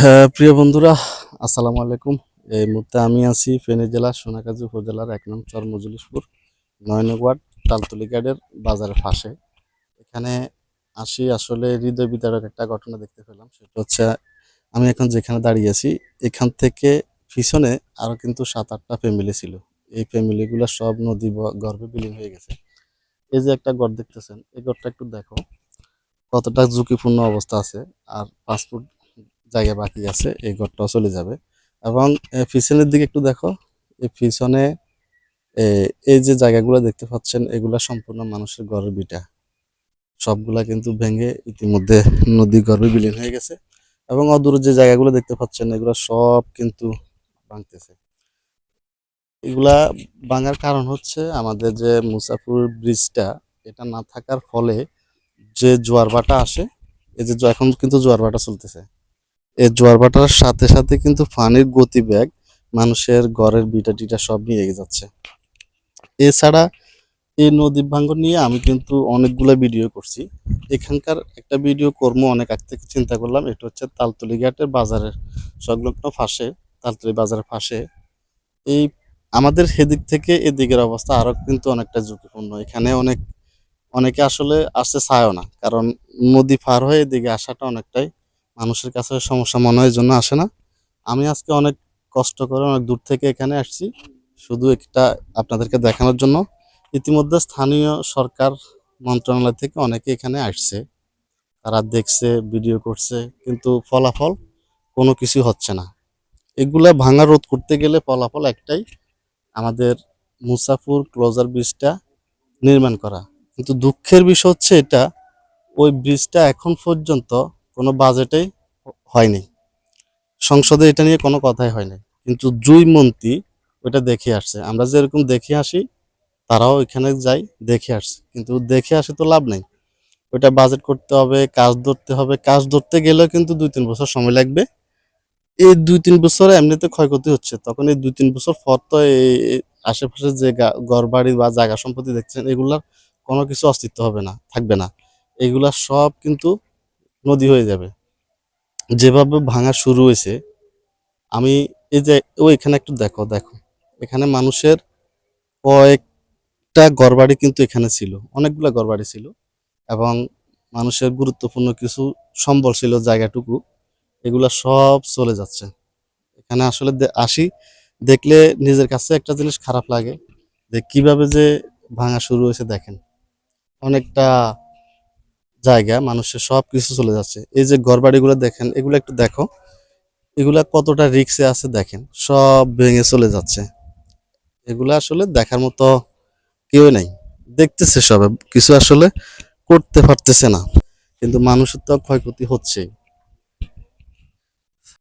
হ্যাঁ, প্রিয় বন্ধুরা, আসসালামু আলাইকুম। এই মুহূর্তে আমি আছি ফেনী জেলার সোনাগাজী উপজেলার ১ নং চর মজলিশপুর ৯ নং ওয়ার্ড তালতলি গার্ডের বাজারের পাশে। এখানে আসি আসলে হৃদয় বিদারক একটা ঘটনা দেখতে পেলাম। সেটা হচ্ছে আমি এখন যেখানে দাঁড়িয়ে আছি এখান থেকে পিছনে আরো কিন্তু ৭-৮টা ফ্যামিলি ছিল। এই ফ্যামিলিগুলা সব নদী গর্ভে বিলীন হয়ে গেছে। এই যে একটা ঘর দেখতেছেন, এই ঘরটা একটু দেখো কতটা ঝুঁকিপূর্ণ অবস্থা আছে। আর ৫ ফুট জায়গা বাকি আছে, এই ঘরটাও চলে যাবে। এবং পিছনের দিকে একটু দেখো, এই পিছনে এই যে জায়গাগুলো দেখতে পাচ্ছেন এগুলা সম্পূর্ণ মানুষের ঘরের ভিটা। সবগুলা কিন্তু ভেঙে ইতিমধ্যে নদী গর্ভে বিলীন হয়ে গেছে। এবং অদূরে যে জায়গাগুলো দেখতে পাচ্ছেন এগুলা সব কিন্তু ভাঙতেছে। এগুলা ভাঙার কারণ হচ্ছে আমাদের যে মুসাফির ব্রিজটা, এটা না থাকার ফলে যে জোয়ার ভাটা আসে, এই যে এখন কিন্তু জোয়ার ভাটা চলতেছে, এই জোয়ার ভাটার সাথে সাথে কিন্তু পানির গতিবেগ মানুষের ঘরের বিটা টিটা সব নিয়ে যাচ্ছে। এছাড়া এই নদী ভাঙ্গন নিয়ে আমি কিন্তু অনেকগুলো ভিডিও করছি। এখানকার একটা ভিডিও কর্ম অনেক আগ থেকে চিন্তা করলাম, এটা হচ্ছে তালতলি ঘাটের বাজারের সংলগ্ন পাশে, তালতলি বাজারের পাশে। এই আমাদের সেদিক থেকে এদিকের অবস্থা আরো কিন্তু অনেকটা ঝুঁকিপূর্ণ। এখানে অনেকে আসলে আসতে চায়ও না, কারণ নদী পার হয়ে এদিকে আসাটা অনেকটাই মানুষের কাছে সমস্যা মনে হয়, জন্য আসে না। আমি আজকে অনেক কষ্ট করে অনেক দূর থেকে এখানে আসছি শুধু একটা আপনাদেরকে দেখানোর জন্য। ইতিমধ্যে স্থানীয় সরকার মন্ত্রণালয় থেকে অনেকে এখানে আসছে, তারা দেখছে, ভিডিও করছে, কিন্তু ফলাফল কোনো কিছু হচ্ছে না। এগুলা ভাঙা রোধ করতে গেলে ফলাফল একটাই, আমাদের মুসাফুর ক্লোজার ব্রিজটা নির্মাণ করা। কিন্তু দুঃখের বিষয় হচ্ছে এটা, ওই ব্রিজটা এখন পর্যন্ত কোনো বাজেটেই হয়নি, সংসদে এটা নিয়ে কোনো কথাই হয় নাই। কিন্তু জুই মন্ত্রী ওইটা দেখে আসছে। আমরা যেরকম দেখে আসি, তারাও এখানে যাই দেখে আসছে, কিন্তু দেখে আসে তো লাভ নেই। ওইটা বাজেট করতে হবে, কাজ ধরতে হবে, কাজ ধরতে গেলেও কিন্তু ২-৩ বছর সময় লাগবে। এই ২-৩ বছরে এমনিতে ক্ষয়ক্ষতি হচ্ছে, তখন এই ২-৩ বছর পর তো এই আশেপাশে যে ঘর বাড়ি বা জায়গা সম্পত্তি দেখছেন এগুলার কোনো কিছু অস্তিত্ব হবে না, থাকবে না। এগুলা সব কিন্তু নদী হয়ে যাবে। যেভাবে ভাঙা শুরু হয়েছে, আমি এই যে এখানে একটু দেখো দেখো, এখানে মানুষের কয়েকটা ঘরবাড়ি কিন্তু এখানে ছিল, অনেকগুলা ঘরবাড়ি ছিল, এবং মানুষের গুরুত্বপূর্ণ কিছু সম্বল ছিল জায়গাটুকু, এগুলা সব চলে যাচ্ছে। এখানে আসলে আসি, দেখলে নিজের কাছে একটা জিনিস খারাপ লাগে যে কিভাবে যে ভাঙা শুরু হয়েছে। দেখেন অনেকটা জায়গা মানুষের সব কিছু চলে যাচ্ছে। এই যে ঘরবাড়িগুলো দেখেন, এগুলো একটু দেখো, এগুলা কতটা রিক্সে আছে দেখেন, সব ভেঙে চলে যাচ্ছে। এগুলা আসলে দেখার মতো কেউ নাই, দেখতেছে সবাই, কিছু আসলে করতে পারতেছে না। কিন্তু মানুষের তো ক্ষয়ক্ষতি হচ্ছে।